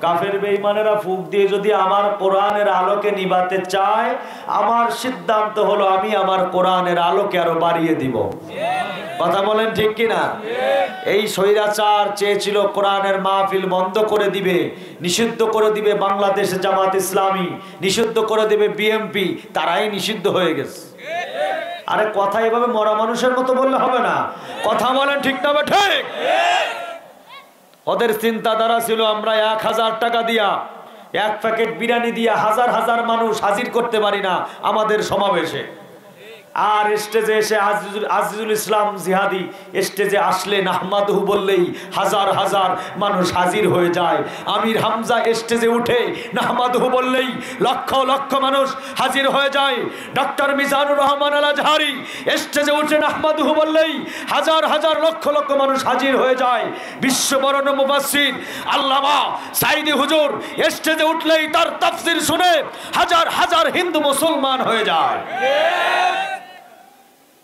কাফের বেঈমানেরা ফুঁক দিয়ে যদি আমার কোরআনের আলোকে নিভাতে চায়, আমার সিদ্ধান্ত হলো আমি আমার কোরআনের আলোকে আরো বাড়িয়ে দিব। কথা বলেন ঠিক কিনা? এই স্বৈরাচার চেয়েছিল কোরআনের মাহফিল বন্ধ করে দিবে, নিষিদ্ধ করে দিবে বাংলাদেশে জামাত ইসলামী, নিষিদ্ধ করে দিবে বিএমপি, তারাই নিষিদ্ধ হয়ে গেছে। আরে কথা এভাবে মরা মানুষের মতো বললে হবে না, কথা বলেন ঠিক না ঠিক? ওদের চিন্তাধারা ছিল আমরা 1000 টাকা দিয়া 1 প্যাকেট বিরিয়ানি দিয়া হাজার হাজার মানুষ হাজির করতে পারি না আমাদের সমাবেশে। আর স্টেজে এসে আজিজুল ইসলাম জিহাদি স্টেজে আসলে নাহমাদহু বললেই হাজার হাজার মানুষ হাজির হয়ে যায়। আমির হামজা স্টেজে উঠে নাহমাদহু বললেই লক্ষ লক্ষ মানুষ হাজির হয়ে যায়। ডক্টর মিজানুর রহমান আল আজহারি স্টেজে উঠে নাহমাদহু বললেই হাজার হাজার লক্ষ লক্ষ মানুষ হাজির হয়ে যায়। বিশ্ববরণ্য মুফাসসির আল্লামা সাইদি হুজুর স্টেজে উঠলেই তার তাফসীর শুনে হাজার হাজার হিন্দু মুসলমান হয়ে যায়।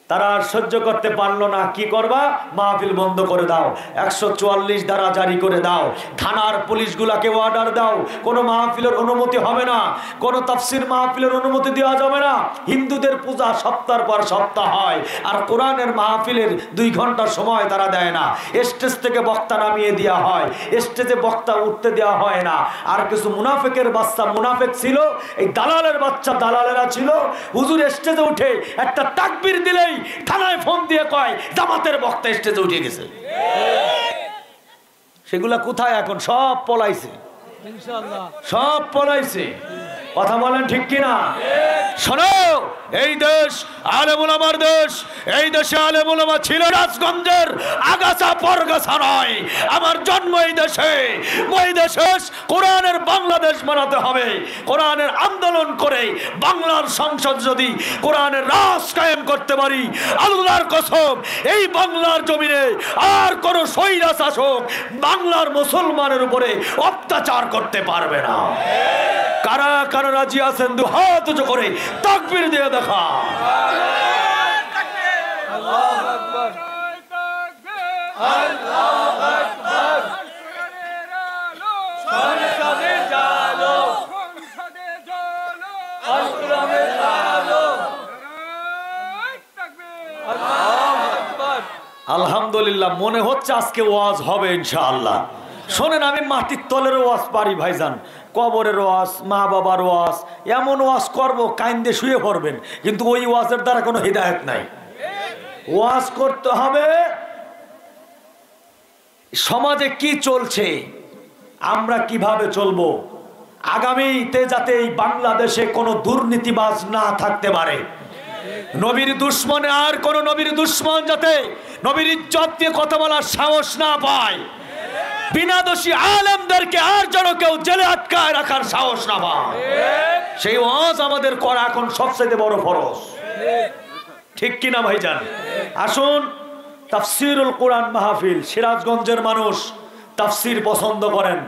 তারা আর সহ্য করতে পারলো না, কি করবা? মাহফিল বন্ধ করে দাও, 144 ধারা জারি করে দাও, থানার পুলিশগুলাকে অর্ডার দাও, কোনো মাহফিলের অনুমতি হবে না, কোনো তাফসীর মাহফিলের অনুমতি দেওয়া যাবে না। হিন্দুদের পূজা সপ্তাহের পর সপ্তাহ হয়, আর কোরআনের মাহফিলের 2 ঘন্টা সময় তারা দেয় না। স্টেজ থেকে বক্তা নামিয়ে দেওয়া হয়, স্টেজে বক্তা উঠতে দেওয়া হয় না। আর কিছু মুনাফিকের বাচ্চা মুনাফিক ছিল, এই দালালের বাচ্চা দালালেরা ছিল, হুজুর স্টেজে উঠে একটা তাকবীর দিলেই থানায় ফোন দিয়ে কয় জামাতের বক্তা স্টেজে উঠে গেছে। সেগুলা কোথায় এখন? সব পলাইছে, সব পলাইছে। কথা বলেন ঠিক কিনা? শোনো, এই দেশ আলেম উলামার দেশ। এই দেশে আলেম উলামা ছিল রাজগঞ্জের আগাছা পরগাছা নয়। আমার জন্ম এই দেশে, ওই দেশে কোরআনের বাংলাদেশ বানাতে হবে। কোরআনের আন্দোলন করে বাংলার সংসদ যদি কোরআনের রাজ কায়েম করতে পারি, আল্লাহর কসম এই বাংলার জমিনে আর কোন স্বৈরা শাসক বাংলার মুসলমানের উপরে অত্যাচার করতে পারবে না। কারা কারা রাজি আছেন? 2 হাত উঁচু করে তাকবীর দিয়ে দেখা। আল্লাহু আকবার, আল্লাহু আকবার। সংসদে জালো, সংসদে জালো, আসলামে জালো, আল্লাহু আকবার। আলহামদুলিল্লাহ, মনে হচ্ছে আজকে ওয়াজ হবে ইনশাআল্লাহ। শোনেন, আমি মাটির তলের ওয়াজ পারি ভাইজান, কবরের ওয়াজ, মা বাবার ওয়াজ, এমন ওয়াজ করবো কাইন্দে শুয়ে পড়বেন, কিন্তু ওই ওয়াজের দ্বারা কোনো হিদায়াত নাই। ওয়াজ করতে হবে সমাজে কি চলছে, আমরা কিভাবে চলবো, আগামীতে যাতে এই বাংলাদেশে কোনো দুর্নীতিবাজ না থাকতে পারে, নবীর দুশ্মনে আর কোন নবীর দুশ্মন যাতে নবীর ইজ্জত দিয়ে কথা বলার সাহস না পায়, বিনা দোষী আলেমদেরকে আর যেন কেউ জেলে আটকায় রাখার সাহস না পায়, সেই ওয়াজ আমাদের করা এখন সবচেয়ে বড় ফরজ। ঠিক কিনা ভাইজান? আসুন, তাফসীরুল কোরআন মাহফিল। সিরাজগঞ্জের মানুষ তাফসীর পছন্দ করেন।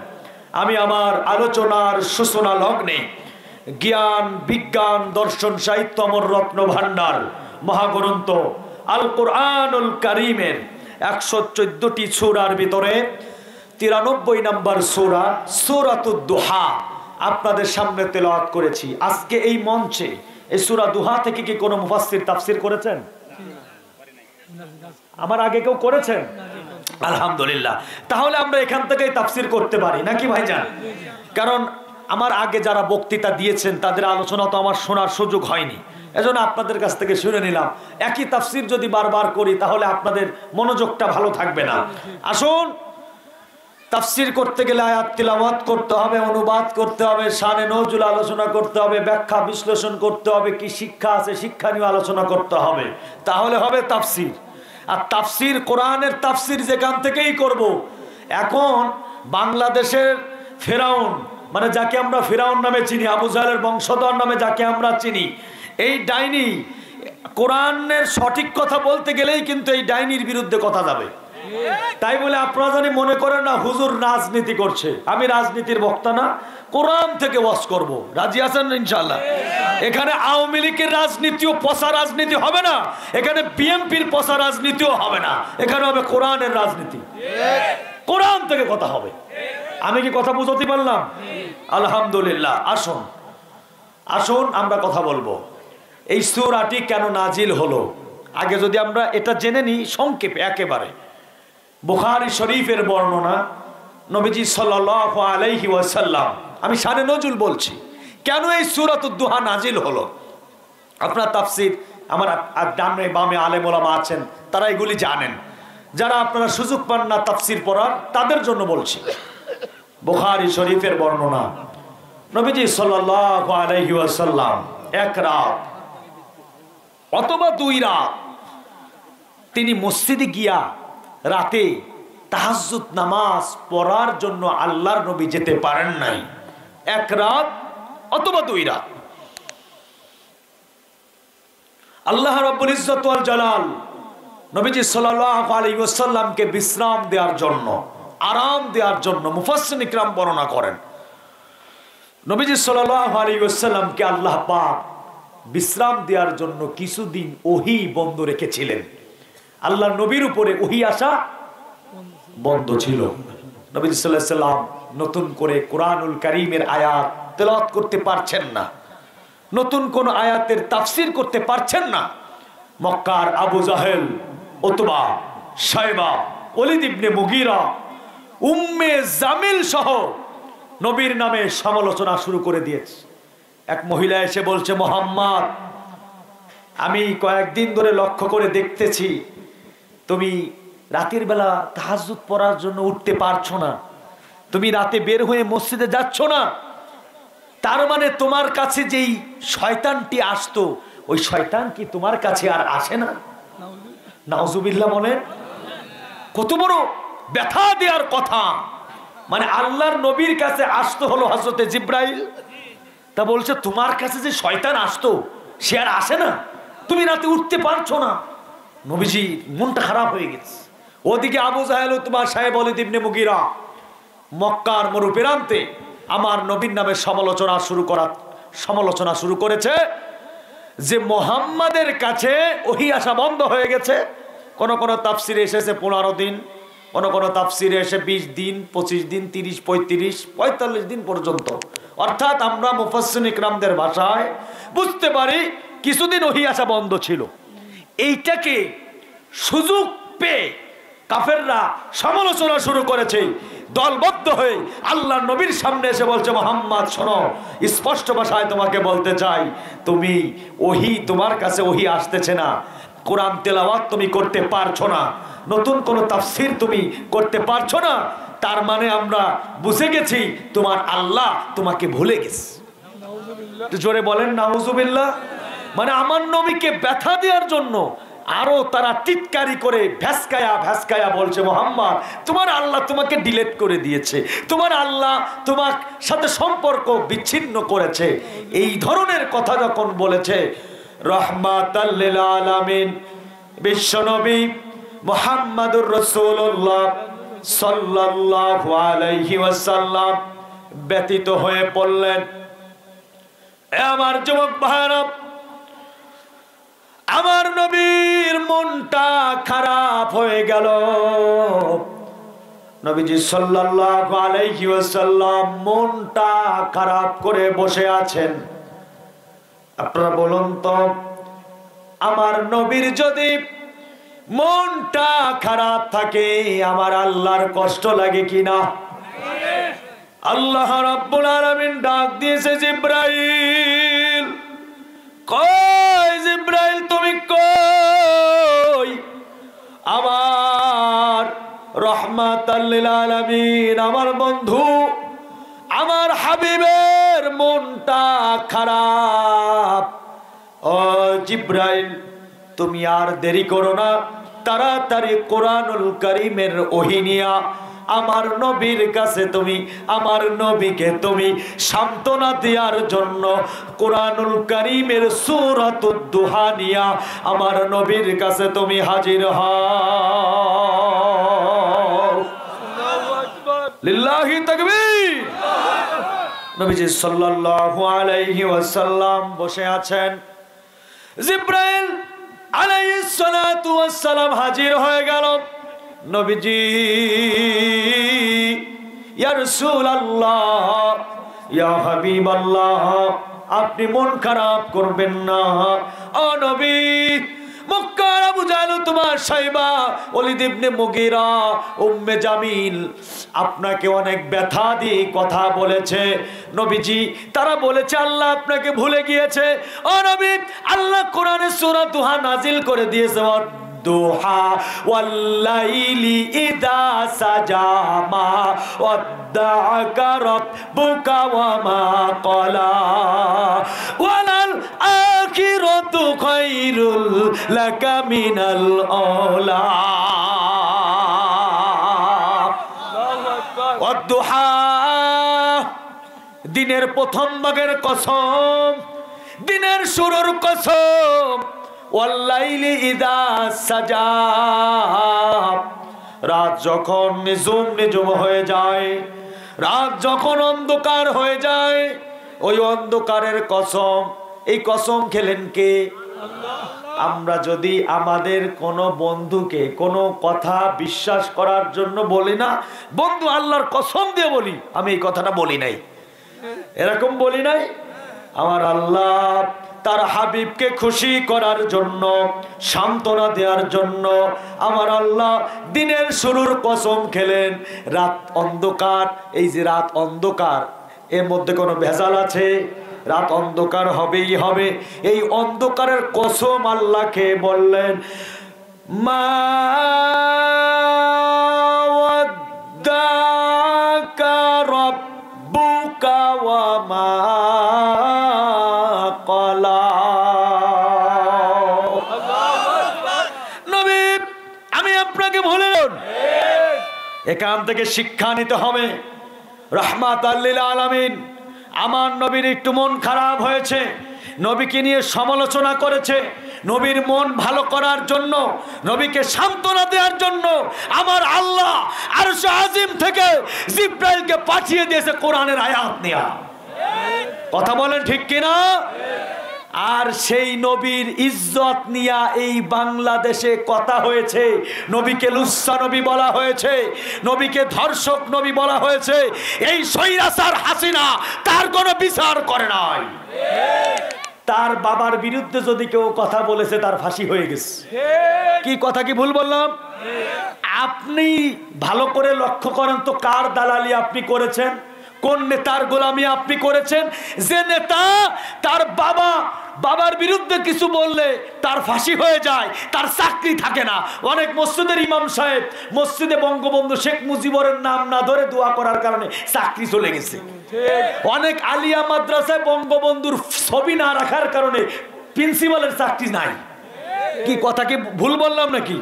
আমি আমার আলোচনার সূচনা লগ্নে জ্ঞান, বিজ্ঞান, দর্শন, সাহিত্য অমর রত্ন ভান্ডার মহাগ্রন্থ আল কোরআনুল কারীমের 114টি সূরার ভিতরে 93 নম্বর সূরা সূরাতুদ দুহা আপনাদের সামনে তেলাওয়াত করেছি। আজকে এই মঞ্চে এই সূরা দুহা থেকে কি কোনো মুফাসসির তাফসীর করেছেন? আমার আগে কেউ করেছেন? আলহামদুলিল্লাহ। তাহলে আমরা এখান থেকেই তাফসীর করতে পারি নাকি ভাইজান? কারণ আমার আগে যারা বক্তৃতা দিয়েছেন তাদের আলোচনা তো আমার শোনার সুযোগ হয়নি, এজন্য আপনাদের কাছ থেকে শুনে নিলাম। একই তাফসীর যদি বারবার করি তাহলে আপনাদের মনোযোগটা ভালো থাকবে না। আসুন, তাফসীর করতে গেলে আয়াত তিলাওয়াত করতে হবে, অনুবাদ করতে হবে, শানে নজুল আলোচনা করতে হবে, ব্যাখ্যা বিশ্লেষণ করতে হবে, কি শিক্ষা আছে শিক্ষা নিয়ে আলোচনা করতে হবে, তাহলে হবে তাফসীর। আর তাফসীর, কোরআনের তাফসীর যেখান থেকেই করব। এখন বাংলাদেশের ফেরাউন, মানে যাকে আমরা ফেরাউন নামে চিনি, আবু জাহেলের বংশধর নামে যাকে আমরা চিনি, এই ডাইনি কোরআনের সঠিক কথা বলতে গেলেই কিন্তু এই ডাইনির বিরুদ্ধে কথা যাবে। তাই বলে আপনারা জানি মনে করেন না হুজুর রাজনীতি করছে। আমি রাজনীতির বক্তা না, কোরআন থেকে ওয়াজ করব। রাজি আছেন ইনশাআল্লাহ? এখানে আওয়ামী লীগের রাজনীতিও পচা রাজনীতি হবে না, এখানে বিএনপির পচা রাজনীতিও হবে না, এখানে হবে কোরআনের রাজনীতি। কোরআন থেকে কথা হবে। আমি কি কথা বুঝতে পারলাম? আলহামদুলিল্লাহ। আসুন আসুন আমরা কথা বলবো এই সূরাটি কেন নাজিল হলো। আগে যদি আমরা এটা জেনে নিই সংক্ষেপে একেবারে। বুখারী শরীফের বর্ণনা, নবীজি সাল্লাল্লাহু আলাইহি ওয়াসাল্লাম, আমি শানে নজুল বলছি কেন এই সূরাতুদ দুহা নাজিল হলো। আপনার তাফসীর আমার ডানে বামে আলেম ওলামা আছেন, তারা এগুলি জানেন। যারা আপনারা সুযোগ পান না তাফসীর পড়ার, তাদের জন্য বলছি। বুখারী শরীফের বর্ণনা, নবীজি সাল্লাল্লাহু আলাইহি ওয়াসাল্লাম এক রাত অথবা 2 রাত তিনি মসজিদে গিয়া রাতে তাহাজ্জুদ নামাজ পড়ার জন্য আল্লাহর নবী যেতে পারেন নাই। এক রাত অথবা 2 রাত আল্লাহ রাব্বুল ইজ্জত ওয়াল জালাল নবীজি সাল্লাল্লাহু আলাইহি ওয়াসাল্লামকে বিশ্রাম দেওয়ার জন্য, আরাম দেওয়ার জন্য মুফাসসিরিন ইকরাম বর্ণনা করেন, নবীজি সাল্লাল্লাহু আলাইহি ওয়াসাল্লামকে আল্লাহ পাক বিশ্রাম দেওয়ার জন্য কিছুদিন ওহী বন্ধ রেখেছিলেন। আল্লাহ নবীর উপরে ওহী আসা বন্ধ ছিল। নবী সাল্লাল্লাহু আলাইহি ওয়াসাল্লাম নতুন করে কোরআনুল কারীমের আয়াত তেলাওয়াত করতে পারছেন না, নতুন কোন আয়াতের তাফসীর করতে পারছেন না। মক্কার আবু জাহেল, উতবা, শায়বা, ওলীদ ইবনে মুগীরা, উম্মে জামিল সহ নবীর নামে সমালোচনা শুরু করে দিয়েছে। এক মহিলা এসে বলছে, মুহাম্মদ, আমি কয়েকদিন ধরে লক্ষ্য করে দেখতেছি তুমি রাতের বেলা তাহাজ্জুদ পড়ার জন্য উঠতে পারছো না, তুমি রাতে বের হয়ে মসজিদে যাচ্ছ না, তার মানে তোমার কাছে যেই শয়তানটি আসতো ওই শয়তান কি তোমার কাছে আর আসে না? নাউজুবিল্লাহ বলেন। কত বড় ব্যথা দেওয়ার কথা। মানে আল্লাহর নবীর কাছে আসতো হলো হযরতে জিবরাইল, তা বলছে তোমার কাছে যে শয়তান আসতো সে আর আসে না, তুমি রাতে উঠতে পারছো না। নবীজি মনটা খারাপ হয়ে গেছে। ওদিকে আবু জাহেল, উতবা, শায়বা, ওলীদ ইবনে মুগীরা মক্কার মরুপ্রান্তে আমার নবীর নামে সমালোচনা শুরু করেছে যে মুহাম্মাদের কাছে ওহী আসা বন্ধ হয়ে গেছে। কোন কোন তাফসিরে এসেছে 15 দিন, কোন কোন তাফসিরে এসে 20 দিন, 25 দিন, 30, 35, 45 দিন পর্যন্ত। অর্থাৎ আমরা মুফাসসিরিন ইকরামদের ভাষায় বুঝতে পারি কিছুদিন ওহী আসা বন্ধ ছিল। এইটাকে সুযোগ পেয়ে কাফেররা সমালোচনা শুরু করেছে। দলবদ্ধ হয়ে আল্লাহ নবীর সামনে এসে বলছে, মুহাম্মদ শোনো, স্পষ্ট ভাষায় তোমাকে বলতে চাই, তুমি ওহী, তোমার কাছে ওহী আসতেছে না, কোরআন তেলাওয়াত তুমি করতে পারছো না, নতুন কোন তাফসীর তুমি করতে পারছো না, তার মানে আমরা বুঝে গেছি তোমার আল্লাহ তোমাকে ভুলে গেছে। জোরে বলেন নাউজুবিল্লাহ। মানে আমার নবীকে ব্যথা দেওয়ার জন্য আরো তারা টিটকারি করে ভ্যাসকায়া বলছে, মুহাম্মদ তোমার আল্লাহ তোমাকে ডিলিট করে দিয়েছে, তোমার আল্লাহ তোমার সাথে সম্পর্ক বিচ্ছিন্ন করেছে। এই ধরনের কথা যখন বলেছে, রাহমাতাল লিল আলামিন বিশ্বনবী মুহাম্মাদুর রাসূলুল্লাহ সাল্লাল্লাহু আলাইহি ওয়াসাল্লাম ব্যতীত হয়ে পড়লেন। আমার যুবক ভাইরা, আমার নবীর মনটা খারাপ হয়ে গেল। নবীজি সাল্লাল্লাহু আলাইহি ওয়াসাল্লাম মনটা খারাপ করে বসে আছেন। আপনারা বলুন তো, আমার নবীর যদি মনটা খারাপ থাকে আমার আল্লাহর কষ্ট লাগে কিনা? আল্লাহ রাব্বুল আলামিন ডাক দিয়েছে, জিবরাইল কই, জিবরাইল তুমি কই? আমার রাহমাতাল লিল আলামিন, আমার বন্ধু, আমার হাবিবের মনটা খারাপ। ও জিবরাইল, তুমি আর দেরি করো না, তাড়াতাড়ি কোরআনুল কারীমের ওহী নিয়া আমার নবীর কাছে তুমি, আমার নবীকে তুমি সান্ত্বনা দেওয়ার জন্য কোরআনুল কারীমের সূরাতুদ দুহা নিয়া আমার নবীর কাছে তুমি হাজির হও। আল্লাহু আকবার, লিল্লাহি তাকবীর। নবীজি সাল্লাল্লাহু আলাইহি ওয়াসাল্লাম বসে আছেন। জিবরাইল আলাইহিস সালাতু ওয়াস সালাম হাজির হয়ে গেল। নবীজি ইয়া রাসূলুল্লাহ, ইয়া হাবিবাল্লাহ, আপনি মন খারাপ করবেন না। ও নবী, মক্কার আবু জাহল, তোমার সাইবা, ওলীদ ইবনে মুগীরা, উম্মে জামিল আপনাকে অনেক ব্যথা দিয়ে কথা বলেছে নবীজি। তারা বলেছে আল্লাহ আপনাকে ভুলে গিয়েছে। ও নবী, আল্লাহ কোরআনে সূরা দুহা নাজিল করে দিয়েছে, দুহা ওয়াল্লাইলি ইযা সাজা মা ওয়াদ্দাআকা রাব্বুকা ওয়া মা ক্বালা ওয়ালাল আখিরাতু খায়রুল লাকা মিনাল আউলা। ওয়াদ্দুহা, দিনের প্রথম ভাগের কসম, দিনের শুরুর কসম। ওয়াল্লাইলি ইযা সাজা, রাত যখন নিঝুম নিঝুম হয়ে যায়, রাত যখন অন্ধকার হয়ে যায়, ওই অন্ধকারের কসম। এই কসম খেলেন কে? আমরা যদি আমাদের কোনো বন্ধুকে কোনো কথা বিশ্বাস করার জন্য বলি না, বন্ধু আল্লাহর কসম দিয়ে বলি, আমি এই কথাটা বলি নাই, এরকম বলি নাই। আমার আল্লাহ তার হাবিবকে খুশি করার জন্য, সান্ত্বনা দেওয়ার জন্য আমার আল্লাহ দিনের শুরুর কসম খেলেন। রাত অন্ধকার, এই যে রাত অন্ধকার, এর মধ্যে কোনো ভেজাল আছে? রাত অন্ধকার হবেই হবে। এই অন্ধকারের কসম আল্লাহকে বললেন, মা ওয়াদ্দাকা রাব্বুকা ওয়া মা ক্বালা। নবী, আমি আপনাকে ভুললাম। এখান থেকে শিক্ষা নিতে হবে। রাহমাতাল লিল আলামিন, আমার নবীর একটু মন খারাপ হয়েছে, নবীকে নিয়ে সমালোচনা করেছে। নবীর মন ভালো করার জন্য, নবীকে সান্ত্বনা দেওয়ার জন্য আমার আল্লাহ আরশ আজিম থেকে জিবরাইলকে পাঠিয়ে দিয়েছে কোরআনের আয়াত নিয়ে। কথা বলেন ঠিক কিনা? আর সেই নবীর ইজ্জত নিয়া এই বাংলাদেশে কথা হয়েছে। নবীকে লুচ্ছা নবী বলা হয়েছে, নবীকে ধর্ষক নবী বলা হয়েছে। এই স্বৈরাচার হাসিনা তার কোনো বিচার করে নাই। তার বাবার বিরুদ্ধে যদি কেউ কথা বলেছে, তার ফাঁসি হয়ে গেছে। কি কথা কি ভুল বললাম? আপনি ভালো করে লক্ষ্য করেন তো, কার দালালি আপনি করেছেন, কোন নেতার গোলামি আপনি করেছেন? যে নেতা তার বাবার বিরুদ্ধে কিছু বললে তার ফাঁসি হয়ে যায়, তার চাকরি থাকে না। অনেক মসজিদের ইমাম সাহেব মসজিদে বঙ্গবন্ধু শেখ মুজিবুরের নাম না ধরে দোয়া করার কারণে চাকরি চলে গেছে। অনেক আলিয়া মাদ্রাসায় বঙ্গবন্ধুর ছবি না রাখার কারণে প্রিন্সিপালের চাকরি নাই। কি কথা কি ভুল বললাম নাকি?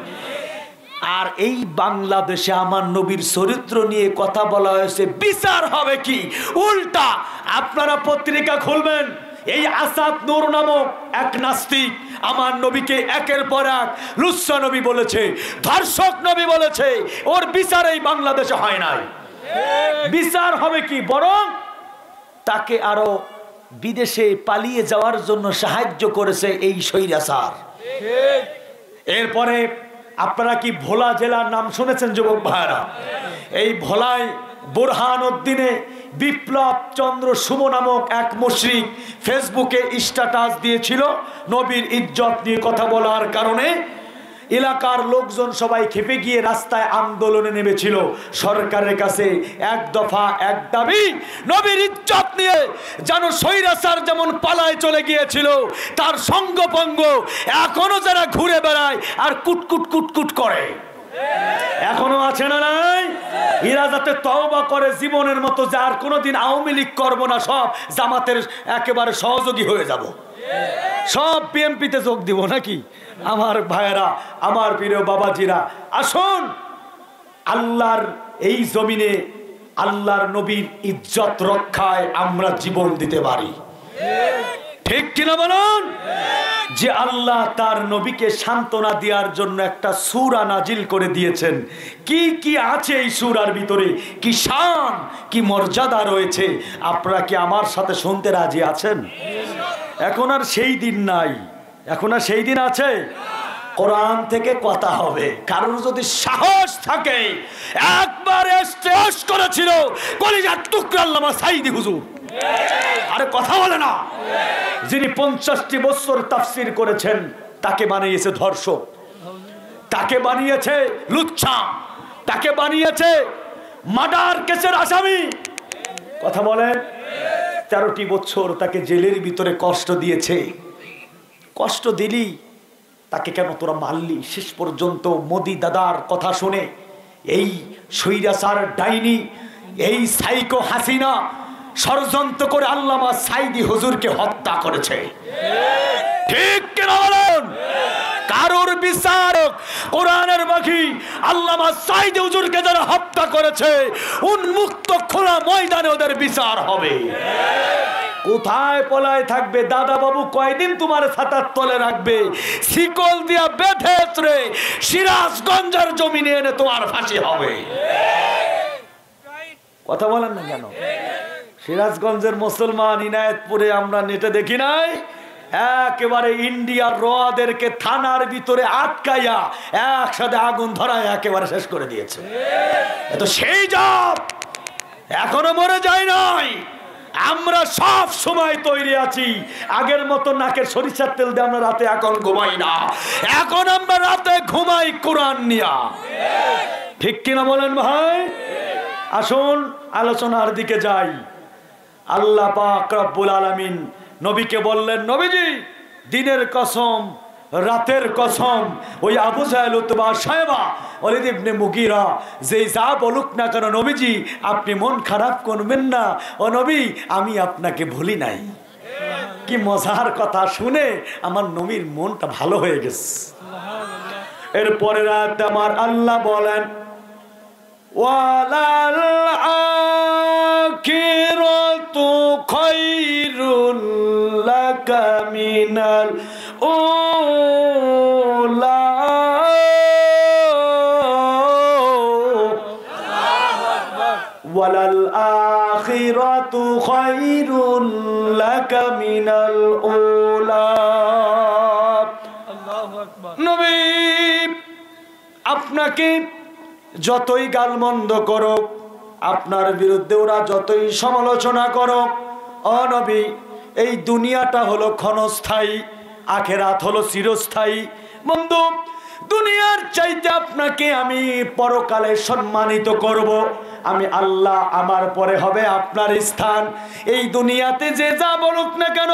আর এই বাংলাদেশে আমার নবীর চরিত্র নিয়ে কথা বলা হয়েছে, বিচার হবে কি? উল্টা আপনারা পত্রিকা খুলবেন, এই আসাদ নূর নামক এক নাস্তিক আমার নবীকে একের পর এক লুচ্ছা নবী বলেছে, ধর্ষক নবী বলেছে। ওর বিচার এই বাংলাদেশে হয় নাই। বিচার হবে কি? বরং তাকে আরো বিদেশে পালিয়ে যাওয়ার জন্য সাহায্য করেছে এই স্বৈরাচার। এরপরে আপনারা কি ভোলা জেলার নাম শুনেছেন যুবক ভাইরা? এই ভোলায় বুরহানুদ্দিনে বিপ্লব চন্দ্র শুভ নামক এক মুশরিক ফেসবুকে স্ট্যাটাস দিয়েছিল নবীর ইজ্জত নিয়ে কথা বলার কারণে। এলাকার লোকজন সবাই খেপে গিয়ে রাস্তায় আন্দোলনে নেমেছিল। সরকারের কাছে এক দফা এক দাবি, নবীর ইজ্জত নিয়ে যেন স্বৈরাচার যেমন পালায় চলে গিয়েছিল, তার সঙ্গপঙ্গ এখনো যারা ঘুরে বেড়ায় আর কুটকুট কুটকুট করে, এখনো আছে না নাই? এরা যাতে তওবা করে জীবনের মতো, যে আর কোনোদিন আওয়ামী লীগ করবো না, সব জামাতের একেবারে সহযোগী হয়ে যাব, সব বিএনপিতে যোগ দিব নাকি? আমার ভাইয়েরা, আমার প্রিয় বাবাজিরা, আসুন আল্লাহর এই জমিনে আল্লাহর নবীর ইজ্জত রক্ষায় আমরা জীবন দিতে পারি। ঠিক কিনা বলুন? যে আল্লাহ তার নবীকে সান্ত্বনা দেওয়ার জন্য একটা সূরা নাজিল করে দিয়েছেন। কি কি আছে এই সূরার ভিতরে, কি শান, কি মর্যাদা রয়েছে, আপনারা কি আমার সাথে শুনতে রাজি আছেন? এখন আর সেই দিন নাই, এখন আর সেই দিন আছে? কোরআন থেকে কথা হবে। কারণ যদি সাহস থাকে, একবার স্টেজ করেছিল কলিজার টুকরা আল্লামা সাইদি হুজুর, আরে কথা বলে না, যিনি 50টি বছর তাফসীর করেছেন, তাকে বানিয়েছে ধর্ষক, তাকে বানিয়েছে লুচ্ছা, তাকে বানিয়েছে মার্ডার কেসের আসামি। কথা বলেন, 13টি বছর তাকে জেলের ভিতরে কষ্ট দিয়েছে। কষ্ট দিলি তাকে কেন তোরা মারলি? শেষ পর্যন্ত মোদি দাদার কথা শুনে এই স্বৈরাচার ডাইনি, এই সাইকো হাসিনা ষড়যন্ত্র করে আল্লামা সাইদি হুজুরকে হত্যা করেছে। ঠিক কিনা বলেন? কারোর বিচারক কোরআনের বাকি আল্লামা সাইদি হুজুরকে যারা হত্যা করেছে, উন্মুক্ত খোলা ময়দানে ওদের বিচার হবে। কোথায় পলায় থাকবে? দাদা বাবু কয়দিন তোমার ছাতার তলে রাখবে? শিকল দিয়া বেঁধে রে সিরাজগঞ্জের জমিনে এনে তোমার ফাঁসি হবে। কথা বলেন না কেন? সিরাজগঞ্জের মুসলমান ইনায়েতপুরে আমরা নেটে দেখি নাই, একেবারে ইন্ডিয়ার রদেরকে থানার ভিতরে আটকাইয়া একসাথে আগুন ধরায় একেবারে শেষ করে দিয়েছে। এত সেই জাত এখনো মরে যায় নাই। আমরা সব সময় তৈরি আছি। আগের মতো নাকের সরিষার তেল দিয়ে আমরা রাতে এখন ঘুমাই না, এখন আমরা রাতে ঘুমাই কোরআন নিয়া। ঠিক কিনা বলেন ভাই? আসুন আলোচনার দিকে যাই। আল্লাহ পাক রব্বুল আলামিন নবীকে বললেন, নবীজি দিনের কসম, রাতের কসম, ওই আবু জাহেল, উতবা, শায়বা, ওয়ালিদ ইবনে মুগীরা যেই যা বলুক না কেন, নবীজি আপনি মন খারাপ করবেন না, ও নবী আমি আপনাকে ভুলি নাই। কি মজার কথা শুনে আমার নবীর মনটা ভালো হয়ে গেছে। এরপরে রাত আমার আল্লাহ বলেন, ওয়ালাল আখিরাতু খায়রুল লাকা মিনাল উলা। ওয়ালাল আখিরাতু খায়রুল লাকা মিনাল উলা। আল্লাহু আকবার। নবী আপনাকে যতই গালমন্দ করুক, আপনার বিরুদ্ধে ওরা যতই সমালোচনা করুক, ও নবী এই দুনিয়াটা হলো ক্ষণস্থায়ী, আখিরাত হলো চিরস্থায়ী। বন্ধু, দুনিয়ার চাইতে আপনাকে আমি পরকালে সম্মানিত করব। আমি আল্লাহ, আমার পরে হবে আপনার স্থান। এই দুনিয়াতে যে যা বলুক না কেন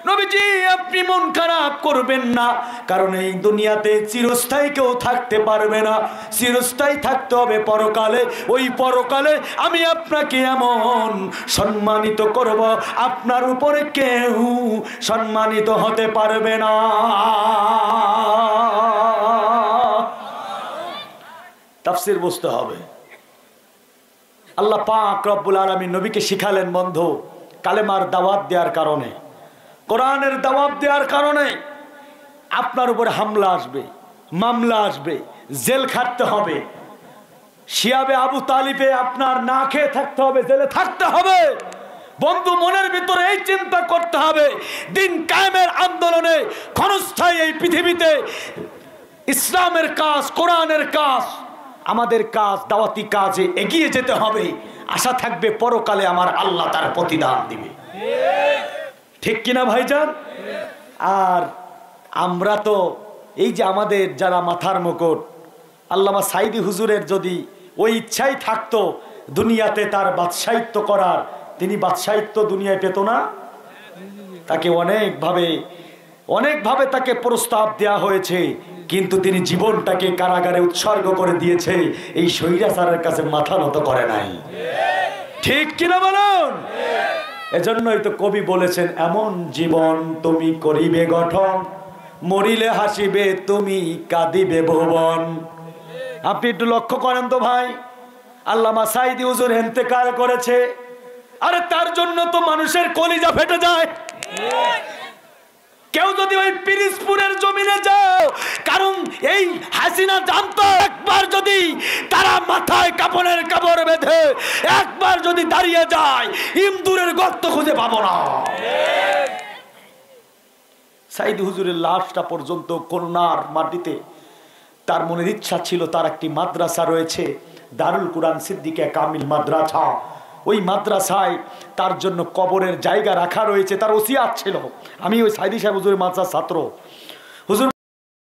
নবীজি আপনি মন খারাপ করবেন না, কারণ এই দুনিয়াতে চিরস্থায়ী কেউ থাকতে পারবে না, চিরস্থায়ী থাকতে হবে পরকালে। ওই পরকালে আমি আপনাকে এমন সম্মানিত করব, আপনার উপরে কেউ সম্মানিত হতে পারবে না। তাফসীর বুঝতে হবে। আল্লাহ পাক রব্বুল আলামিন নবীকে শিখালেন, বন্ধু কালেমার দাওয়াত দেওয়ার কারণে, কোরআনের দাওয়াত দেওয়ার কারণে আপনার উপরে হামলা আসবে, মামলা আসবে, জেল খাটতে হবে। শিয়াবে আবু তালিবে আপনার না খেয়ে থাকতে হবে, জেলে থাকতে হবে। বন্ধু মনের ভিতরে এই চিন্তা করতে হবে, দিন কায়েমের আন্দোলনে ক্ষণস্থায়ী এই পৃথিবীতে ইসলামের কাজ, কোরআনের কাজ, আমাদের কাজ, দাওয়াতি কাজে এগিয়ে যেতে হবে। আশা থাকবে পরকালে আমার আল্লাহ তার প্রতিদান দিবে। ঠিক কিনা ভাইজান? আর আমরা তো এই যে আমাদের যারা মাথার মুকুট, আল্লামা সাইদি হুজুরের যদি ওই ইচ্ছাই থাকতো দুনিয়াতে তার বাদশাহিত্য করার, তিনি বাদশাহিত্য দুনিয়ায় পেত না। তাকে অনেকভাবে তাকে প্রস্তাব দেয়া হয়েছে, কিন্তু তিনি জীবনটাকে কারাগারে উৎসর্গ করে দিয়েছে, এই স্বৈরাচারের কাছে মাথা নত করে নাই। ঠিক কিনা বলুন? এজন্যই তো কবি বলেছেন, এমন জীবন তুমি করিবে গঠন, মরিলে হাসিবে তুমি কাঁদিবে ভুবন। আপনি একটু লক্ষ্য করেন তো ভাই, আল্লামা সাইদি হুজুর ইন্তেকাল করেছে, আরে তার জন্য তো মানুষের কলিজা ফেটে যায়। কেউ যদি ওই পিরিজপুরের জমিনে যাও, কারণ এই হাসিনা জানতো একবার যদি তারা মাথায় কাপড়ের কাপড় বেঁধে একবার যদি দাঁড়িয়ে যায়, ইন্দুরের গর্ত খুঁজে পাবো না। সাইদি হুজুরের লাশটা পর্যন্ত খুলনার মাটিতে তার মনের ইচ্ছা ছিল তার একটি মাদ্রাসা রয়েছে, দারুল কুরআন সিদ্দিকা কামিল মাদ্রাসা। ওই মাদ্রাসায় তার জন্য কবরের জায়গা রাখা রয়েছে, তার ওসিয়াত ছিল। আমি ওই সাইদি সাহেব হুজুরের মাদ্রাসার ছাত্র। হুজুর